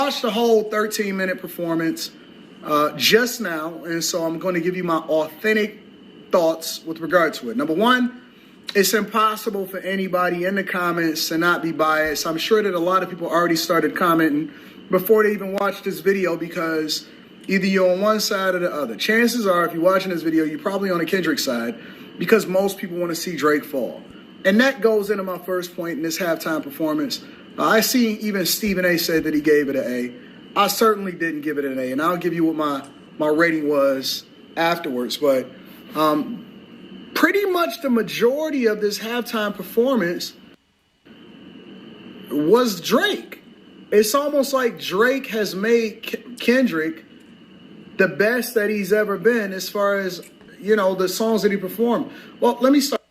watched the whole 13-minute performance just now, and so I'm going to give you my authentic thoughts with regard to it. Number one, it's impossible for anybody in the comments to not be biased. I'm sure that a lot of people already started commenting before they even watched this video because either you're on one side or the other. Chances are, if you're watching this video, you're probably on the Kendrick side because most people want to see Drake fall. And that goes into my first point in this halftime performance. I see even Stephen A. said that he gave it an A. I certainly didn't give it an A, and I'll give you what my rating was afterwards. But pretty much the majority of this halftime performance was Drake. It's almost like Drake has made Kendrick the best that he's ever been as far as, the songs that he performed. Well, let me start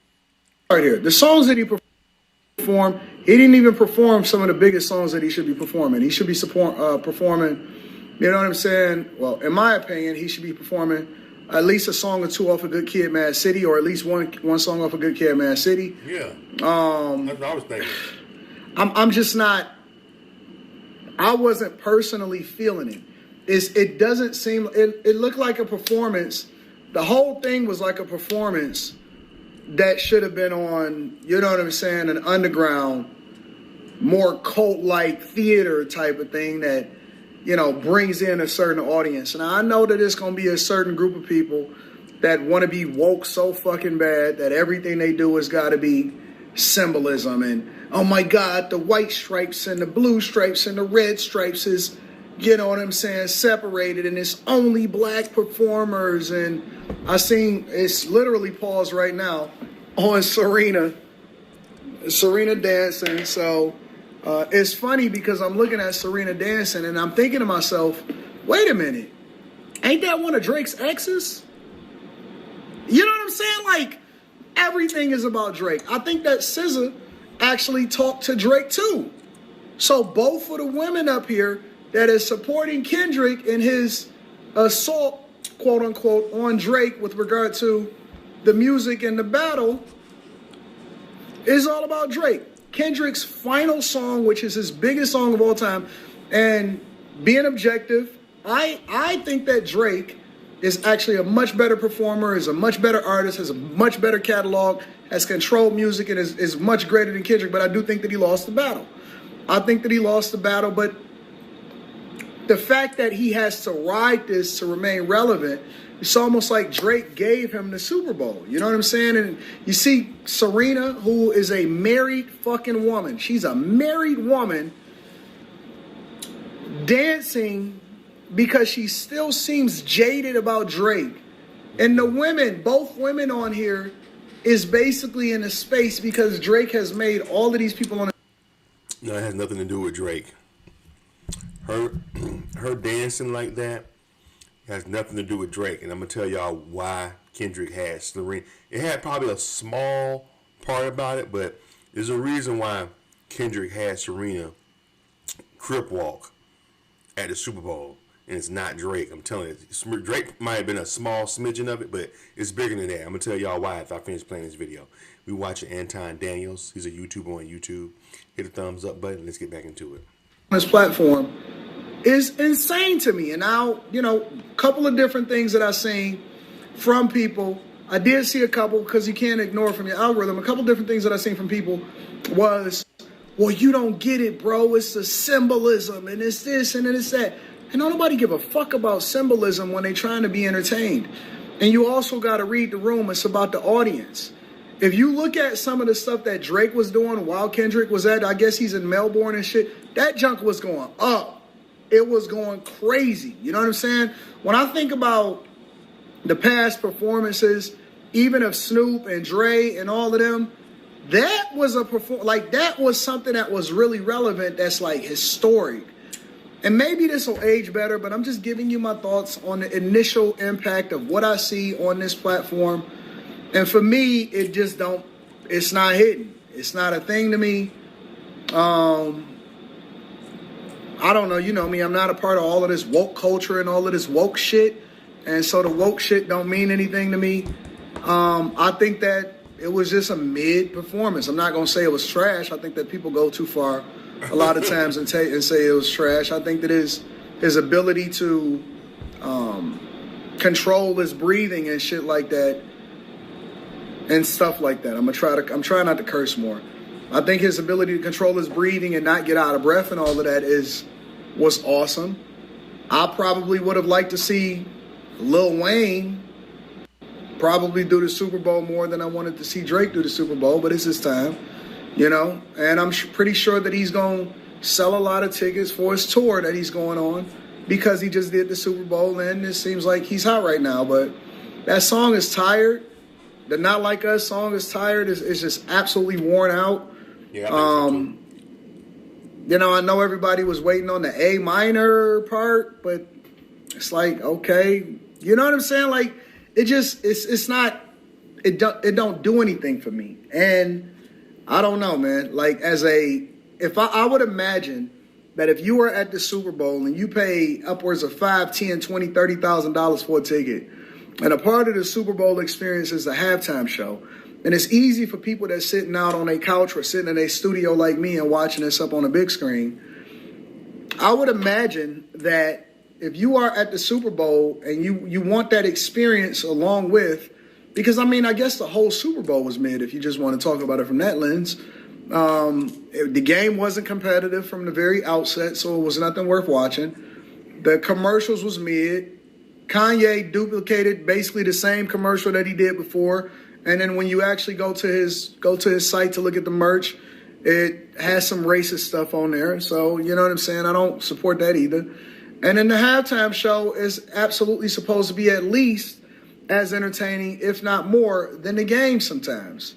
here. The songs that he performed, he didn't even perform some of the biggest songs that he should be performing. He should be performing, you know what I'm saying? Well, in my opinion, he should be performing at least a song or two off of Good Kid, Mad City, or at least one song off of Good Kid, Mad City. Yeah. That's what I was thinking. I'm just not. I wasn't personally feeling it. It doesn't seem. It looked like a performance. The whole thing was like a performance that should have been on, you know what I'm saying, an underground, more cult-like theater type of thing that, brings in a certain audience. And I know that it's going to be a certain group of people that want to be woke so fucking bad that everything they do has got to be symbolism. And, oh my God, the white stripes and the blue stripes and the red stripes is, you know what I'm saying, separated, and it's only black performers. And I seen, it's literally paused right now on Serena dancing. So it's funny because I'm looking at Serena dancing and I'm thinking to myself, wait a minute, ain't that one of Drake's exes? You know what I'm saying? Like, everything is about Drake. I think that SZA actually talked to Drake too. So both of the women up here that is supporting Kendrick in his assault, quote unquote, on Drake with regard to the music and the battle is all about Drake. Kendrick's final song, which is his biggest song of all time, and being objective, I think that Drake is actually a much better performer, is a much better artist, has a much better catalog, has controlled music, and is much greater than Kendrick, but I do think that he lost the battle. But the fact that he has to ride this to remain relevant, it's almost like Drake gave him the Super Bowl. You know what I'm saying? And you see Serena, who is a married fucking woman. She's a married woman dancing because she still seems jaded about Drake. And the women, both women on here, is basically in a space because Drake has made all of these people on. No, it has nothing to do with Drake. Her dancing like that has nothing to do with Drake, and I'm gonna tell y'all why Kendrick had Serena. It had probably a small part about it, but there's a reason why Kendrick had Serena crip walk at the Super Bowl, and it's not Drake. I'm telling you, Drake might have been a small smidgen of it, but it's bigger than that. I'm gonna tell y'all why if I finish playing this video. We watching Anton Daniels. He's a YouTuber on YouTube. Hit the thumbs up button. Let's get back into it. This platform is insane to me. And now, a couple of different things that I've seen from people. I did see a couple, because you can't ignore from your algorithm. A couple different things that I've seen from people was, well, you don't get it, bro. It's the symbolism, and it's this, and then it's that. And don't nobody give a fuck about symbolism when they're trying to be entertained. And you also got to read the room. It's about the audience. If you look at some of the stuff that Drake was doing while Kendrick was I guess he's in Melbourne and shit, that junk was going up. It was going crazy. You know what I'm saying? When I think about the past performances, even of Snoop and Dre and all of them, that was that was something that was really relevant, that's like historic. And maybe this will age better, but I'm just giving you my thoughts on the initial impact of what I see on this platform. And for me, it's not hitting. It's not a thing to me. I don't know, you know me, I'm not a part of all of this woke culture and all of this woke shit. And so the woke shit don't mean anything to me. I think that it was just a mid performance. I'm not going to say it was trash. I think that people go too far a lot of times and say it was trash. I think that his ability to control his breathing and shit like that and stuff like that. I'm trying not to curse more. I think his ability to control his breathing and not get out of breath and all of that was awesome. I probably would have liked to see Lil Wayne probably do the Super Bowl more than I wanted to see Drake do the Super Bowl, but it's his time, you know? And I'm pretty sure that he's going to sell a lot of tickets for his tour that he's going on because he just did the Super Bowl, and it seems like he's hot right now. But that song is tired. The Not Like Us song is tired. It's just absolutely worn out. Yeah, I think so too. You know, I know everybody was waiting on the A minor part, but it's like, okay, you know what I'm saying? Like, it's not, it don't do anything for me. And I don't know, man. Like, if I would imagine that if you were at the Super Bowl and you pay upwards of $5, $10, $20, $30,000 for a ticket, and a part of the Super Bowl experience is the halftime show. And it's easy for people that's sitting out on a couch or sitting in a studio like me and watching this up on a big screen. I would imagine that if you are at the Super Bowl and you want that experience along with, because I mean, I guess the whole Super Bowl was mid if you just want to talk about it from that lens. The game wasn't competitive from the very outset, so it was nothing worth watching. The commercials was mid. Kanye duplicated basically the same commercial that he did before. And then when you actually go to his site to look at the merch, it has some racist stuff on there. So, you know what I'm saying? I don't support that either. And then the halftime show is absolutely supposed to be at least as entertaining, if not more, than the game sometimes.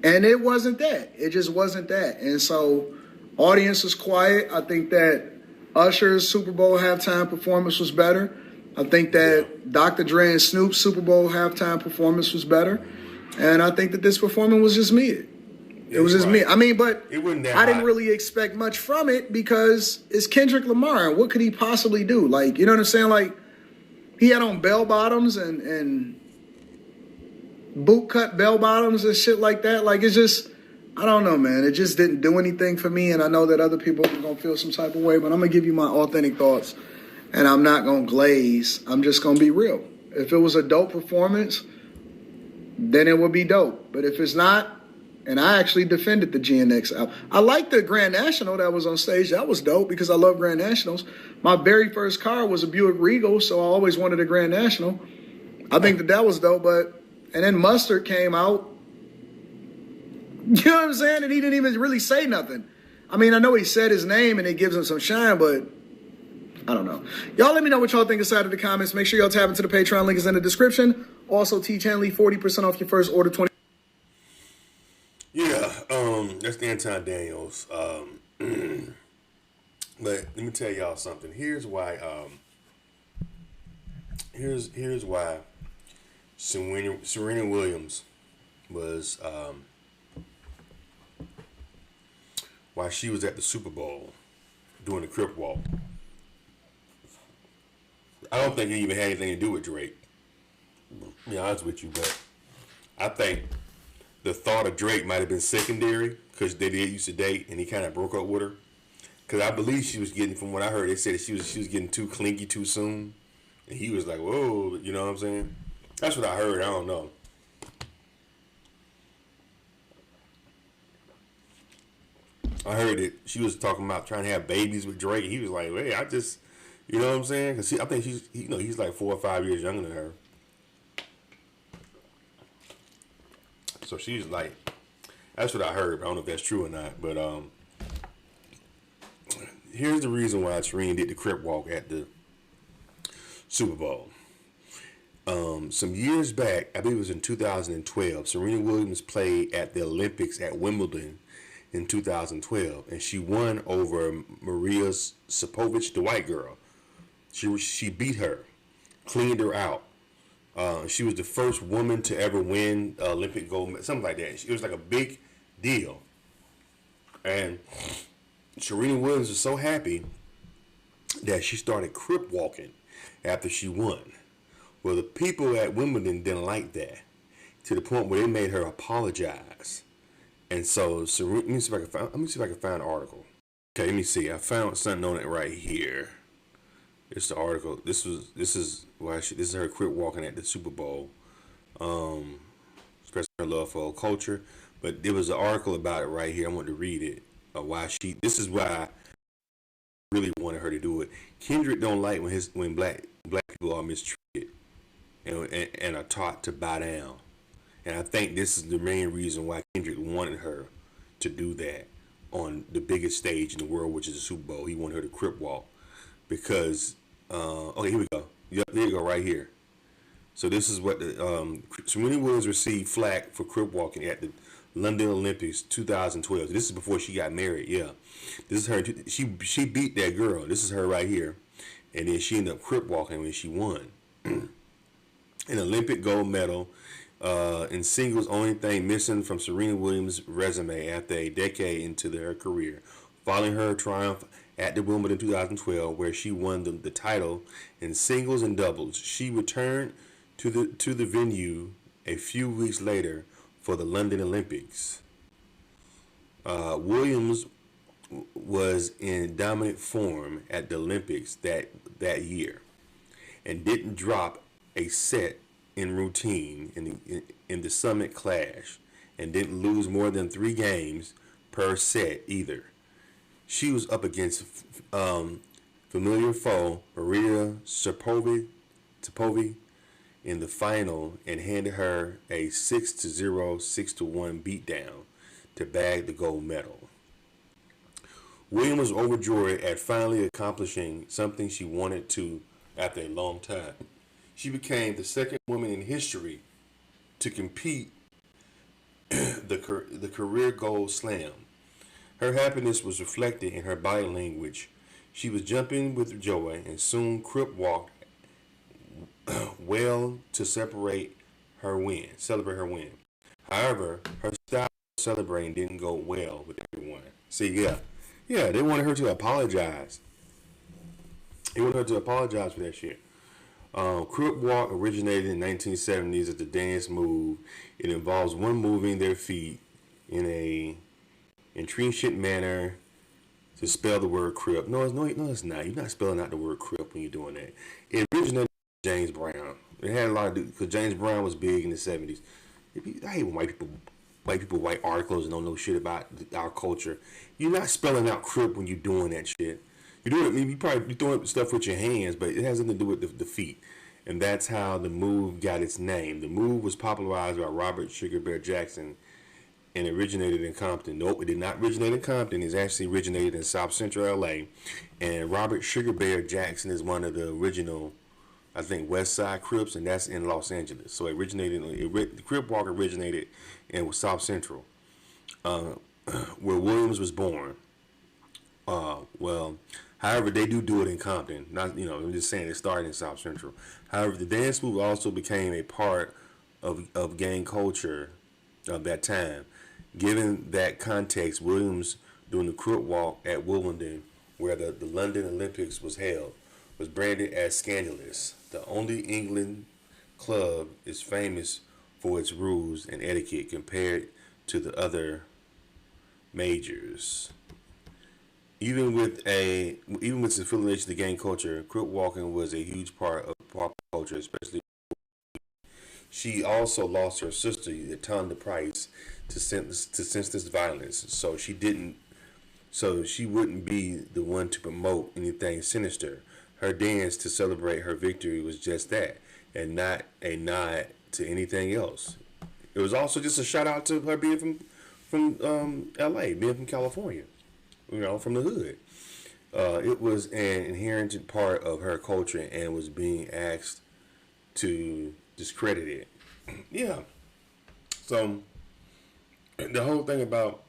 And it wasn't that. It just wasn't that. And so, audience was quiet. I think that Usher's Super Bowl halftime performance was better. I think that Dr. Dre and Snoop's Super Bowl halftime performance was better. And I think that this performance was just mid. It was just mid. I mean, but I didn't really expect much from it because it's Kendrick Lamar. And what could he possibly do? Like, you know what I'm saying? Like, he had on bell bottoms and boot cut bell bottoms and shit like that. Like, it's just, I don't know, man. It just didn't do anything for me. And I know that other people are going to feel some type of way, but I'm going to give you my authentic thoughts. And I'm not going to glaze. I'm just going to be real. If it was a dope performance, then it would be dope. But if it's not, and I actually defended the GNX album. I like the Grand National that was on stage. That was dope because I love Grand Nationals. My very first car was a Buick Regal, so I always wanted a Grand National. I think that was dope. And then Mustard came out. You know what I'm saying? And he didn't even really say nothing. I mean, I know he said his name and it gives him some shine, but I don't know. Y'all let me know what y'all think inside of the comments. Make sure y'all tap into the Patreon. Link is in the description. Also, T-Chanley, 40% off your first order. 20. Yeah, that's Anton Daniels. But let me tell y'all something. Here's why. Here's why Serena Williams was why she was at the Super Bowl doing the Crip Walk. I don't think it even had anything to do with Drake. To be honest with you, but I think the thought of Drake might have been secondary because they used to date and he kind of broke up with her. Because I believe she was getting, from what I heard, they said she was getting too clingy too soon, and he was like, "Whoa," you know what I'm saying? That's what I heard. I don't know. I heard that she was talking about trying to have babies with Drake. He was like, "Hey, I just." You know what I'm saying? Because I think he's like 4 or 5 years younger than her. So she's like, that's what I heard. I don't know if that's true or not. But here's the reason why Serena did the Crip Walk at the Super Bowl. Some years back, I believe it was in 2012, Serena Williams played at the Olympics at Wimbledon in 2012. And she won over Maria Sapovic, the white girl. She beat her, cleaned her out. She was the first woman to ever win Olympic gold medal, something like that. It was like a big deal. And Serena Williams was so happy that she started crip walking after she won. Well, the people at Wimbledon didn't like that to the point where they made her apologize. And so, let me see if I can find an article. Okay, let me see. I found something on it right here. It's the article. This is why this is her quit walking at the Super Bowl. Expressing her love for culture. But there was an article about it right here. I want to read it. Why she? This is why I really wanted her to do it. Kendrick don't like when black people are mistreated and are taught to bow down. And I think this is the main reason why Kendrick wanted her to do that on the biggest stage in the world, which is the Super Bowl. He wanted her to crip walk because, okay, here we go. Yep, there you go, right here. So this is what Serena Williams received flack for crip walking at the London Olympics 2012. This is before she got married. Yeah, this is her. She beat that girl. This is her right here, and then she ended up crip walking when she won an Olympic gold medal in singles. Only thing missing from Serena Williams' resume after a decade into her career, following her triumph at the Wimbledon 2012, where she won the title in singles and doubles. She returned to the venue a few weeks later for the London Olympics. Williams was in dominant form at the Olympics that year and didn't drop a set in routine in the summit clash and didn't lose more than 3 games per set either. She was up against familiar foe Maria Sapovi in the final and handed her a 6-0, 6-1 beatdown to bag the gold medal. Williams was overjoyed at finally accomplishing something she wanted to after a long time. She became the second woman in history to compete the career gold slam. Her happiness was reflected in her body language. She was jumping with joy and soon crip walked well to celebrate her win. However, her style of celebrating didn't go well with everyone. See, yeah, they wanted her to apologize. They wanted her to apologize for that shit. Crip walk originated in the 1970s as a dance move. It involves one moving their feet in a intrinsic manner to spell the word crip. No, it's not. You're not spelling out the word crip when you're doing that. It originated with James Brown. It had a lot to do because James Brown was big in the 70s. I hate when white people write articles and don't know shit about our culture. You're not spelling out crip when you're doing that shit. You're doing it. I mean, you're throwing stuff with your hands, but it has nothing to do with the feet. And that's how the move got its name. The move was popularized by Robert Sugar Bear Jackson and originated in Compton. Nope, it did not originate in Compton. It actually originated in South Central LA. And Robert Sugar Bear Jackson is one of the original, I think, West Side Crips, and that's in Los Angeles. So the Crip Walk originated in South Central, where Williams was born. However, they do it in Compton. Not, I'm just saying it started in South Central. However, the dance move also became a part of gang culture of that time. Given that context, Williams doing the Crip Walk at Wimbledon, where the London Olympics was held, was branded as scandalous. The only England club is famous for its rules and etiquette compared to the other majors. Even with its affiliation to gang culture, crip walking was a huge part of pop culture, especially. She also lost her sister, Tonda Price, to senseless violence. So she wouldn't be the one to promote anything sinister. Her dance to celebrate her victory was just that, and not a nod to anything else. It was also just a shout out to her being from L.A., being from California, from the hood. It was an inherent part of her culture and was being asked to discredit it. Yeah. So the whole thing about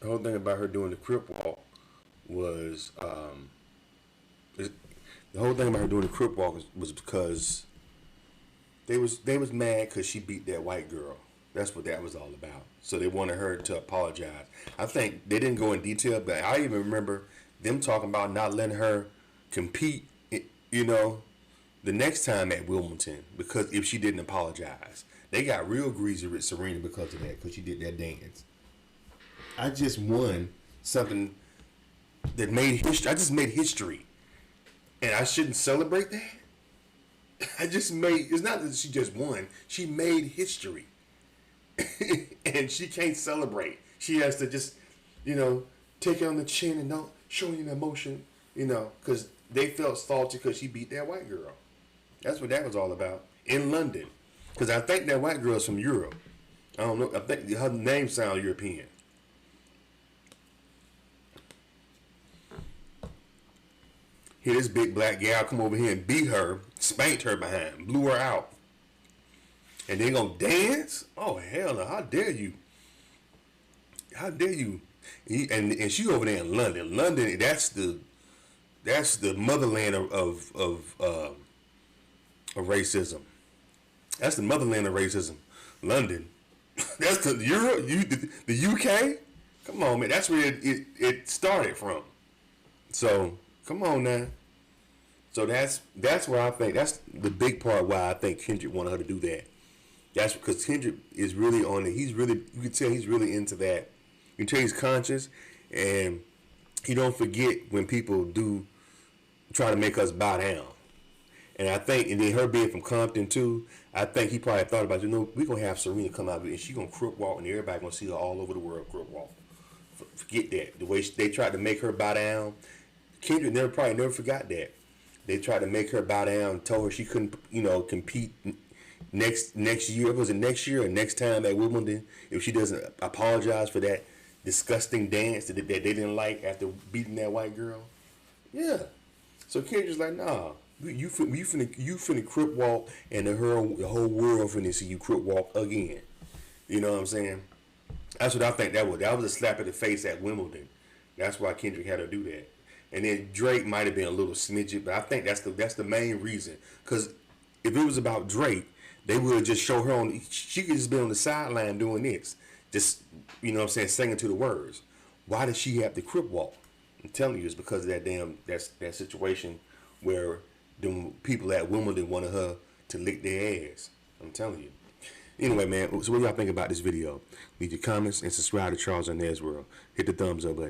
her doing the Crip Walk was was because they was mad because she beat that white girl. That's what that was all about. So they wanted her to apologize. I think they didn't go in detail, but I even remember them talking about not letting her compete, the next time at Wilmington, because if she didn't apologize. They got real greasy with Serena because of that, because she did that dance. I just won something that made history. I just made history, and I shouldn't celebrate that. It's not that she just won. She made history. And she can't celebrate. She has to just, take it on the chin and not show any emotion, because they felt salty because she beat that white girl. That's what that was all about in London. Because I think that white girl's from Europe. I don't know. I think her name sounds European. Here, this big black gal come over here and beat her, spanked her behind, blew her out. And they gonna dance? Oh, hell no. How dare you? How dare you? And she over there in London. London, that's the motherland of racism. That's the motherland of racism. London. That's the Europe, the UK. Come on, man. That's where it started from. So come on now. So that's where I think that's the big part why I think Kendrick wanted her to do that. That's because Kendrick is really on it. You can tell he's really into that. You can tell he's conscious, and he don't forget when people do try to make us bow down. And I think, and then her being from Compton too, I think he probably thought about, we're going to have Serena come out and she's going to crook walk, and everybody going to see her all over the world crook walk. Forget that. The way they tried to make her bow down, Kendrick probably never forgot that. They tried to make her bow down, told her she couldn't, compete next year. Was it next year or next time at Wimbledon if she doesn't apologize for that disgusting dance that they didn't like after beating that white girl? Yeah. So Kendrick's like, nah. You finna crip walk, and the whole world finna see you crip walk again. You know what I'm saying? That's what I think that was. That was a slap in the face at Wimbledon. That's why Kendrick had to do that. And then Drake might have been a little smidget, but I think that's the main reason. Because if it was about Drake, they would just show her on. She could just be on the sideline doing this, just singing to the words. Why does she have to crip walk? I'm telling you, it's because of that situation where the people at Wimbledon wanted her to lick their ass. I'm telling you. Anyway, man, so what do y'all think about this video? Leave your comments and subscribe to Charles Arnaz World. Hit the thumbs up button.